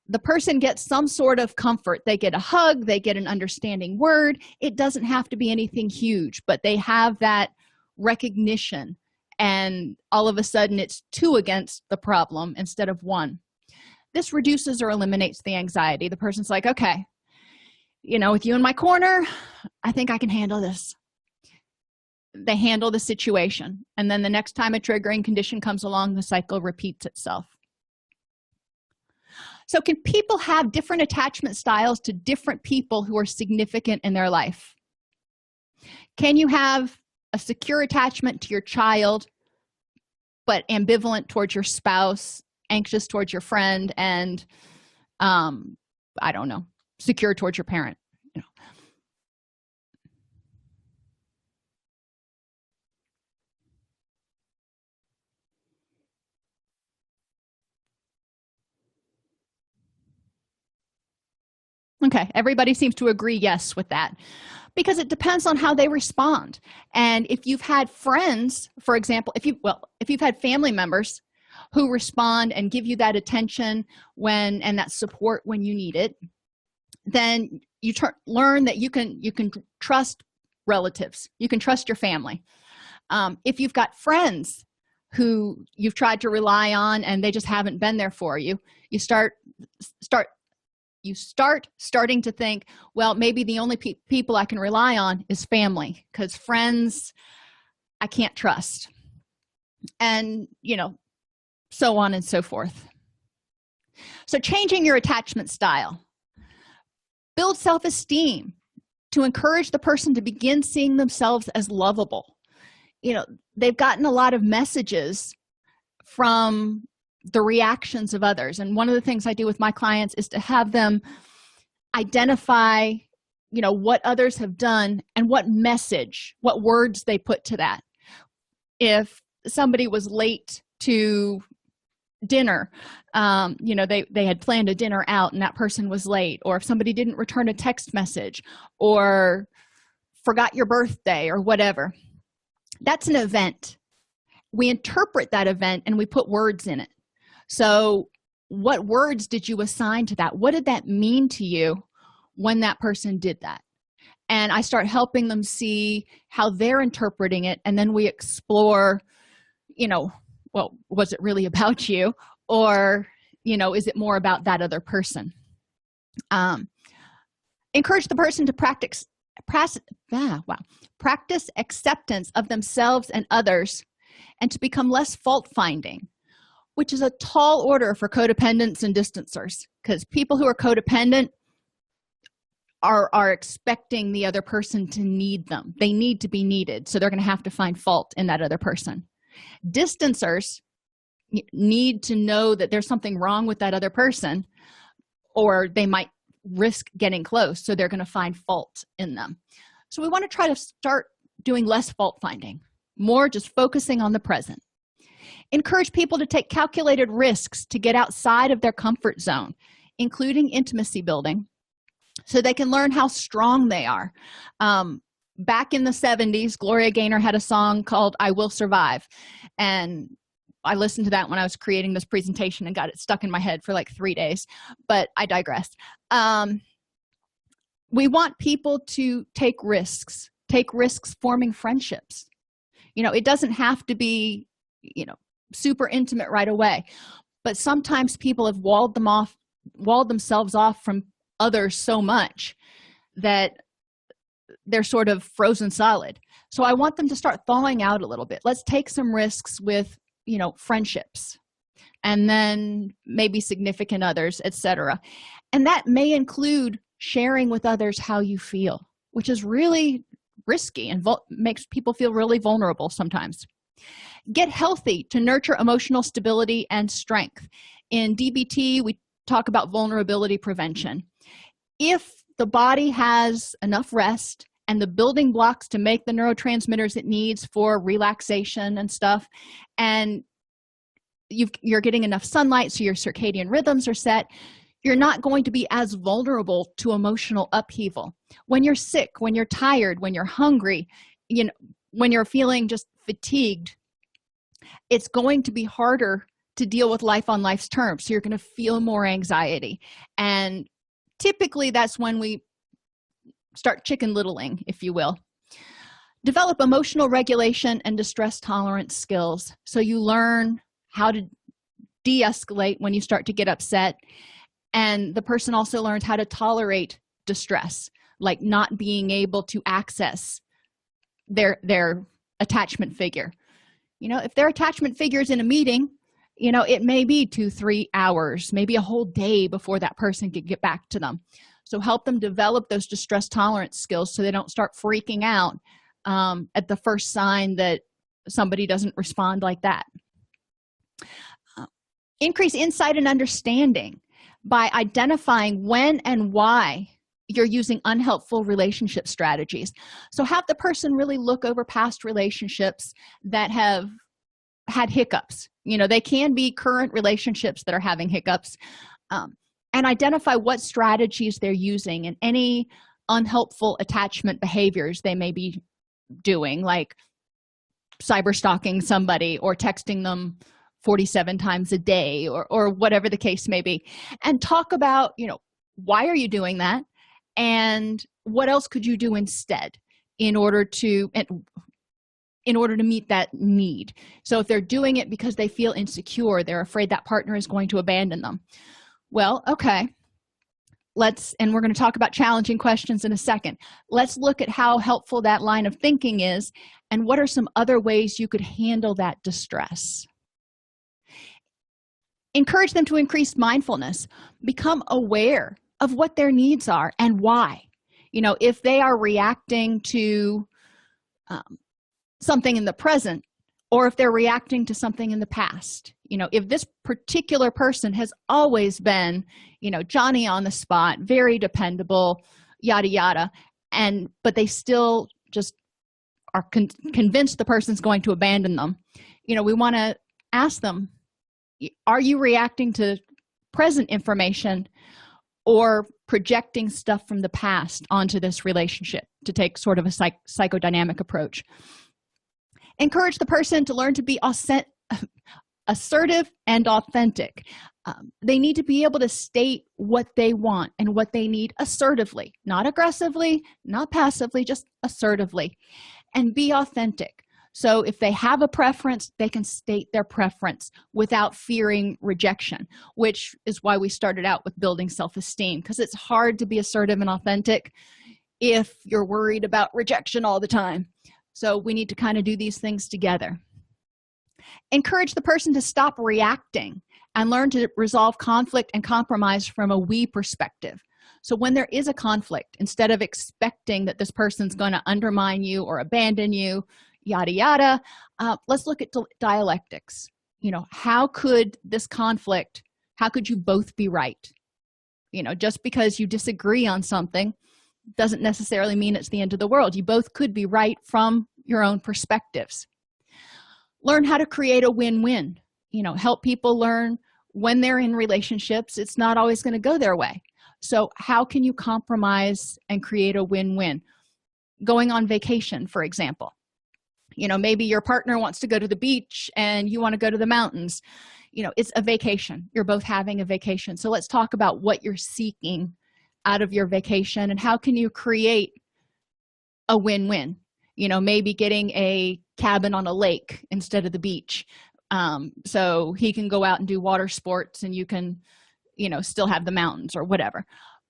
The person gets some sort of comfort. They get a hug, they get an understanding word. It doesn't have to be anything huge, but they have that recognition. And all of a sudden it's 2 against the problem instead of 1. This reduces or eliminates the anxiety. The person's like, okay, with you in my corner, I think I can handle this. They handle the situation. And then the next time a triggering condition comes along, the cycle repeats itself. So can people have different attachment styles to different people who are significant in their life? Can you have a secure attachment to your child, but ambivalent towards your spouse, anxious towards your friend, and secure towards your parent? Okay, everybody seems to agree yes with that, because it depends on how they respond. And if you've had friends, for example, if you've had family members who respond and give you that attention and that support when you need it, then you learn that you can trust relatives. You can trust your family. If you've got friends who you've tried to rely on and they just haven't been there for you, you start starting to think, well, maybe the only people I can rely on is family, because friends I can't trust, and so on and so forth. So changing your attachment style. Build self-esteem to encourage the person to begin seeing themselves as lovable. They've gotten a lot of messages from the reactions of others, and one of the things I do with my clients is to have them identify what others have done and what words they put to that. If somebody was late to dinner, they had planned a dinner out and that person was late, or if somebody didn't return a text message or forgot your birthday or whatever, that's an event. We interpret that event and we put words in it. So what words did you assign to that? What did that mean to you when that person did that? And I start helping them see how they're interpreting it, and then we explore, was it really about you, or is it more about that other person? Encourage the person to practice acceptance of themselves and others, and to become less fault-finding, which is a tall order for codependents and distancers, because people who are codependent are expecting the other person to need them. They need to be needed, so they're going to have to find fault in that other person. Distancers need to know that there's something wrong with that other person, or they might risk getting close, so they're going to find fault in them. So we want to try to start doing less fault finding, more just focusing on the present. Encourage people to take calculated risks to get outside of their comfort zone, including intimacy building, so they can learn how strong they are. Back in the 70s, Gloria Gaynor had a song called "I Will Survive," and I listened to that when I was creating this presentation and got it stuck in my head for like 3 days, but I digress. We want people to take risks forming friendships. It doesn't have to be, super intimate right away, but sometimes people have walled themselves off from others so much that they're sort of frozen solid. So I want them to start thawing out a little bit. Let's take some risks with friendships, and then maybe significant others, etc. And that may include sharing with others how you feel, which is really risky and makes people feel really vulnerable sometimes. Get healthy to nurture emotional stability and strength. In DBT, we talk about vulnerability prevention. If the body has enough rest and the building blocks to make the neurotransmitters it needs for relaxation and stuff, and you're getting enough sunlight so your circadian rhythms are set, you're not going to be as vulnerable to emotional upheaval. When you're sick, when you're tired, when you're hungry, when you're feeling just fatigued, it's going to be harder to deal with life on life's terms. So you're going to feel more anxiety. And typically that's when we start chicken littling, if you will. Develop emotional regulation and distress tolerance skills, so you learn how to de-escalate when you start to get upset, and the person also learns how to tolerate distress, like not being able to access their attachment figure. If their attachment figure is in a meeting, it may be 2-3 hours, maybe a whole day before that person can get back to them. So help them develop those distress tolerance skills so they don't start freaking out at the first sign that somebody doesn't respond like that. Increase insight and understanding by identifying when and why you're using unhelpful relationship strategies. So have the person really look over past relationships that have had hiccups. They can be current relationships that are having hiccups, and identify what strategies they're using and any unhelpful attachment behaviors they may be doing, like cyber stalking somebody or texting them 47 times a day, or whatever the case may be, and talk about, why are you doing that, and what else could you do instead in order to meet that need. So if they're doing it because they feel insecure, they're afraid that partner is going to abandon them, well, okay, and we're going to talk about challenging questions in a second. Let's look at how helpful that line of thinking is and what are some other ways you could handle that distress. Encourage them to increase mindfulness. Become aware of what their needs are and why. If they are reacting to something in the present, or if they're reacting to something in the past. If this particular person has always been, Johnny on the spot, very dependable, yada yada, but they still just are convinced the person's going to abandon them, we want to ask them, are you reacting to present information or projecting stuff from the past onto this relationship, to take sort of a psychodynamic approach. Encourage the person to learn to be assertive and authentic. They need to be able to state what they want and what they need assertively, not aggressively, not passively, just assertively, and be authentic. So if they have a preference, they can state their preference without fearing rejection, which is why we started out with building self-esteem, because it's hard to be assertive and authentic if you're worried about rejection all the time. So we need to kind of do these things together. Encourage the person to stop reacting and learn to resolve conflict and compromise from a we perspective. So when there is a conflict, instead of expecting that this person's going to undermine you or abandon you, yada yada, let's look at dialectics. How could this conflict, how could you both be right? Just because you disagree on something doesn't necessarily mean it's the end of the world. You both could be right from your own perspectives. Learn how to create a win-win. Help people learn when they're in relationships, it's not always going to go their way. So how can you compromise and create a win-win? Going on vacation, for example. Maybe your partner wants to go to the beach and you want to go to the mountains. It's a vacation. You're both having a vacation. So let's talk about what you're seeking out of your vacation and how can you create a win-win. Maybe getting a cabin on a lake instead of the beach, so he can go out and do water sports and you can still have the mountains or whatever.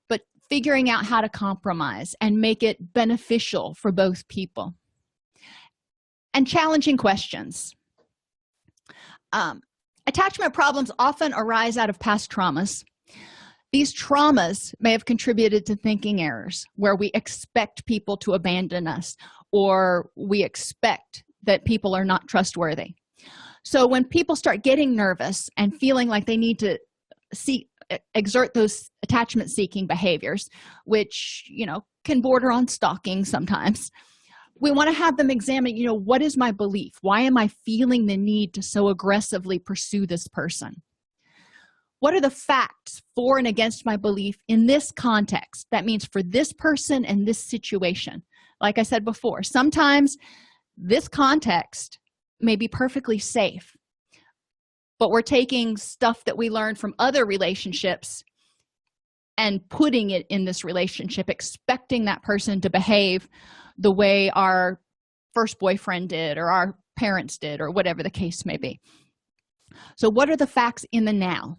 But figuring out how to compromise and make it beneficial for both people. And challenging questions. Attachment problems often arise out of past traumas. These traumas may have contributed to thinking errors where we expect people to abandon us or we expect that people are not trustworthy. So when people start getting nervous and feeling like they need to exert those attachment-seeking behaviors, which, can border on stalking sometimes, we want to have them examine, what is my belief? Why am I feeling the need to so aggressively pursue this person? What are the facts for and against my belief in this context? That means for this person and this situation. Like I said before, sometimes this context may be perfectly safe, but we're taking stuff that we learned from other relationships and putting it in this relationship, expecting that person to behave the way our first boyfriend did or our parents did or whatever the case may be. So what are the facts in the now?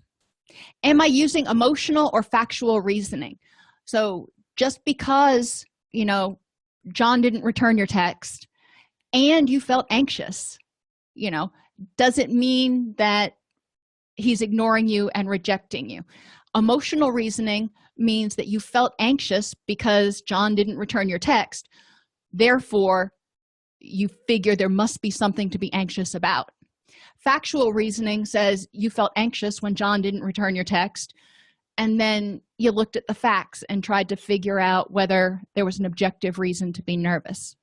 Am I using emotional or factual reasoning? So just because, John didn't return your text and you felt anxious, does it mean that he's ignoring you and rejecting you? Emotional reasoning means that you felt anxious because John didn't return your text. Therefore, you figure there must be something to be anxious about. Factual reasoning says you felt anxious when John didn't return your text, and then you looked at the facts and tried to figure out whether there was an objective reason to be nervous.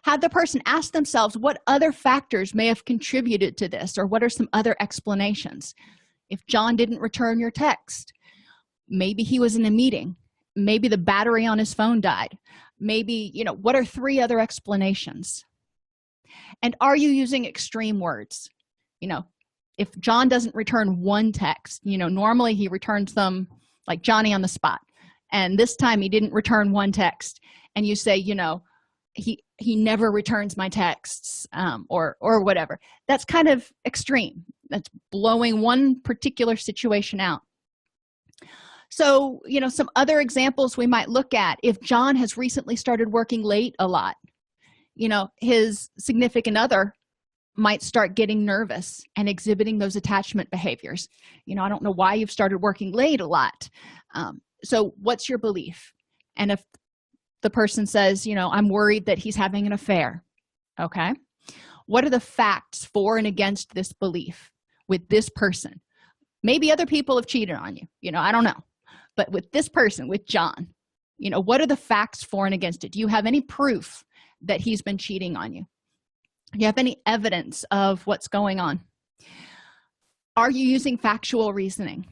Had the person asked themselves what other factors may have contributed to this, or what are some other explanations? If John didn't return your text, maybe he was in a meeting, maybe the battery on his phone died, maybe, what are 3 other explanations? And are you using extreme words? If John doesn't return one text, normally he returns them like Johnny on the spot, and this time he didn't return one text, and you say, he never returns my texts, or whatever. That's kind of extreme. That's blowing one particular situation out. So, some other examples we might look at: if John has recently started working late a lot, his significant other might start getting nervous and exhibiting those attachment behaviors. I don't know why you've started working late a lot. So what's your belief? And if the person says, I'm worried that he's having an affair, okay, what are the facts for and against this belief with this person? Maybe other people have cheated on you, I don't know. But with this person, with John, what are the facts for and against it? Do you have any proof that he's been cheating on you? Do you have any evidence of what's going on? Are you using factual reasoning?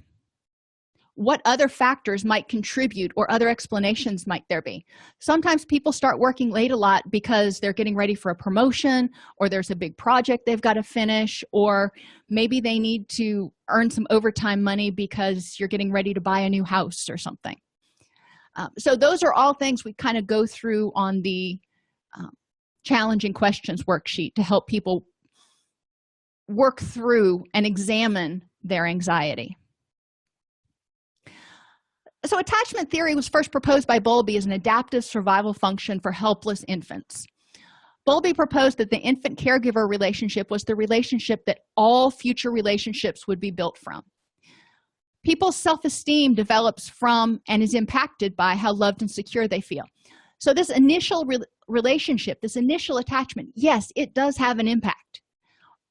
What other factors might contribute, or other explanations might there be? Sometimes people start working late a lot because they're getting ready for a promotion, or there's a big project they've got to finish, or maybe they need to earn some overtime money because you're getting ready to buy a new house or something. So those are all things we kind of go through on the challenging questions worksheet to help people work through and examine their anxiety. So attachment theory was first proposed by Bowlby as an adaptive survival function for helpless infants. Bowlby proposed that the infant caregiver relationship was the relationship that all future relationships would be built from. People's self-esteem develops from and is impacted by how loved and secure they feel. So this initial relationship, this initial attachment, yes, it does have an impact,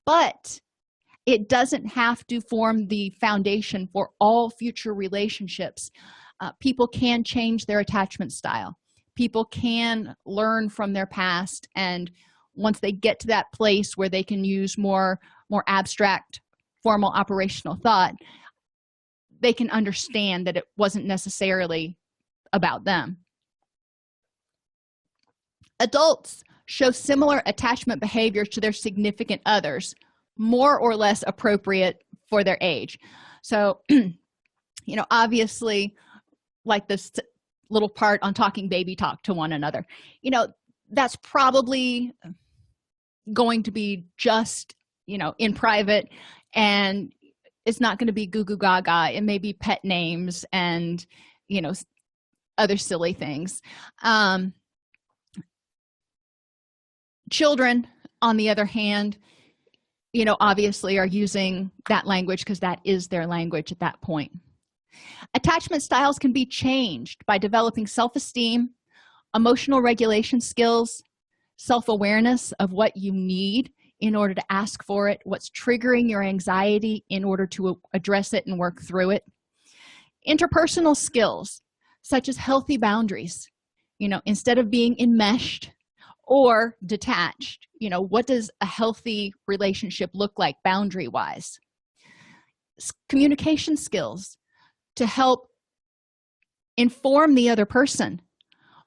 but it doesn't have to form the foundation for all future relationships. People can change their attachment style. People can learn from their past, and once they get to that place where they can use more abstract, formal operational thought, they can understand that it wasn't necessarily about them. Adults show similar attachment behaviors to their significant others, more or less appropriate for their age. So, obviously, like this little part on talking baby talk to one another, that's probably going to be just, in private, and it's not going to be goo goo gaga. It may be pet names and, other silly things. Children, on the other hand, obviously are using that language because that is their language at that point. Attachment styles can be changed by developing self-esteem, emotional regulation skills, self-awareness of what you need in order to ask for it, what's triggering your anxiety in order to address it and work through it. Interpersonal skills, such as healthy boundaries, instead of being enmeshed or detached, what does a healthy relationship look like boundary-wise? Communication skills to help inform the other person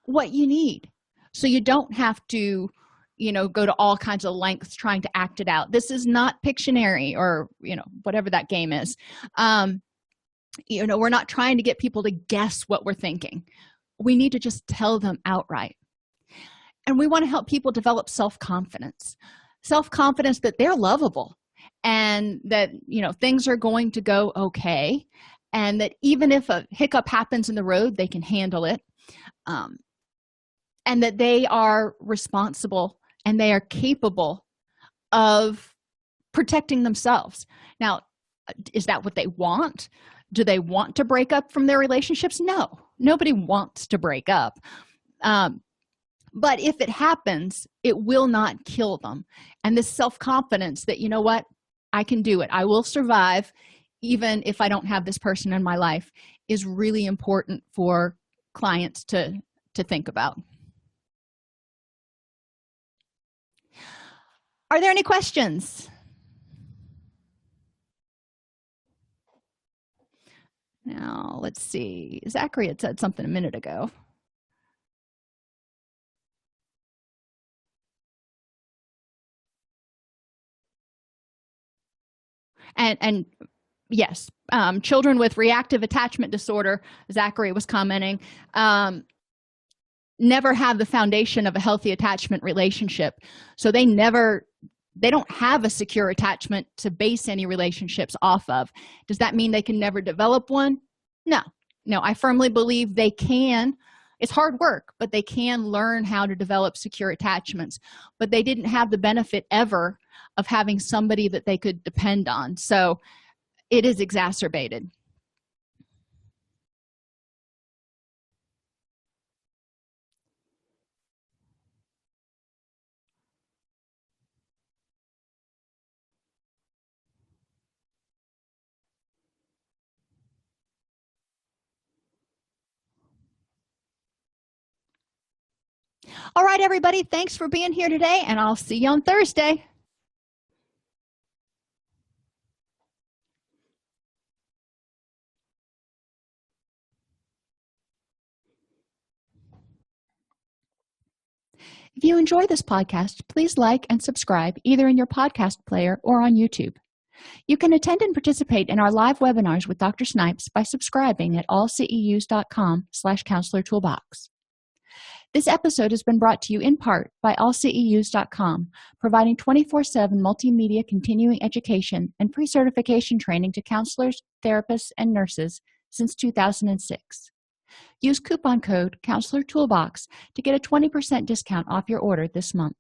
what you need, so you don't have to go to all kinds of lengths trying to act it out. This is not Pictionary or whatever that game is. We're not trying to get people to guess what we're thinking. We need to just tell them outright. And we want to help people develop self-confidence that they're lovable, and that things are going to go okay, and that even if a hiccup happens in the road, they can handle it, and that they are responsible and they are capable of protecting themselves. Now, is that what they want? Do they want to break up from their relationships? No, nobody wants to break up. But if it happens, it will not kill them. And this self-confidence that, what, I can do it, I will survive even if I don't have this person in my life, is really important for clients to think about. Are there any questions? Now, let's see. Zachary had said something a minute ago. And yes, children with reactive attachment disorder, Zachary was commenting, never have the foundation of a healthy attachment relationship. So they don't have a secure attachment to base any relationships off of. Does that mean they can never develop one? No, I firmly believe they can. It's hard work, but they can learn how to develop secure attachments. But they didn't have the benefit ever of having somebody that they could depend on. So it is exacerbated. All right, everybody, thanks for being here today, and I'll see you on Thursday. If you enjoy this podcast, please like and subscribe either in your podcast player or on YouTube. You can attend and participate in our live webinars with Dr. Snipes by subscribing at allceus.com/counselor-toolbox. This episode has been brought to you in part by allceus.com, providing 24/7 multimedia continuing education and pre-certification training to counselors, therapists, and nurses since 2006. Use coupon code Counselor Toolbox to get a 20% discount off your order this month.